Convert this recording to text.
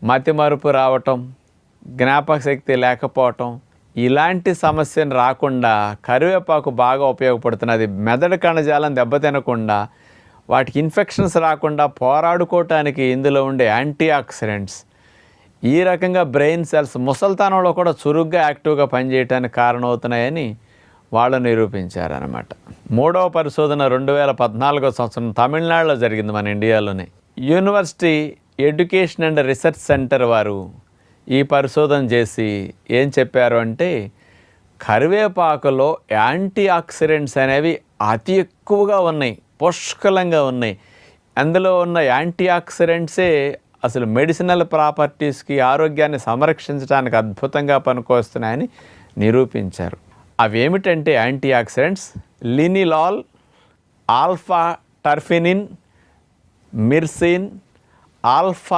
మతిమరుపు రావటం, జ్ఞాపక శక్తి లేకపోవటం, ఇలాంటి సమస్యను రాకుండా కరివేపాకు బాగా ఉపయోగపడుతున్నది. మెదడు కణజాలం దెబ్బతినకుండా, వాటికి ఇన్ఫెక్షన్స్ రాకుండా పోరాడుకోవటానికి ఇందులో ఉండే యాంటీ ఆక్సిడెంట్స్ ఈ రకంగా బ్రెయిన్ సెల్స్ ముసల్తనంలో కూడా చురుగ్గా యాక్టివ్గా పనిచేయడానికి కారణమవుతున్నాయని వాళ్ళు నిరూపించారనమాట. మూడవ పరిశోధన 2014 సంవత్సరం తమిళనాడులో జరిగింది, మన ఇండియాలోనే. University education and research centre వారు ఈ పరిశోధన చేసి ఏం చెప్పారు అంటే, కరివేపాకులో యాంటీ ఆక్సిడెంట్స్ అనేవి అతి ఎక్కువగా ఉన్నాయి, పుష్కలంగా ఉన్నాయి. అందులో ఉన్న యాంటీ ఆక్సిడెంట్సే అసలు మెడిసినల్ ప్రాపర్టీస్కి, ఆరోగ్యాన్ని సంరక్షించడానికి అద్భుతంగా పనికొస్తున్నాయని నిరూపించారు. అవేమిటంటే యాంటీ ఆక్సిడెంట్స్ లినిలాల్, ఆల్ఫా టర్ఫినిన్, మిర్సిన్, ఆల్ఫా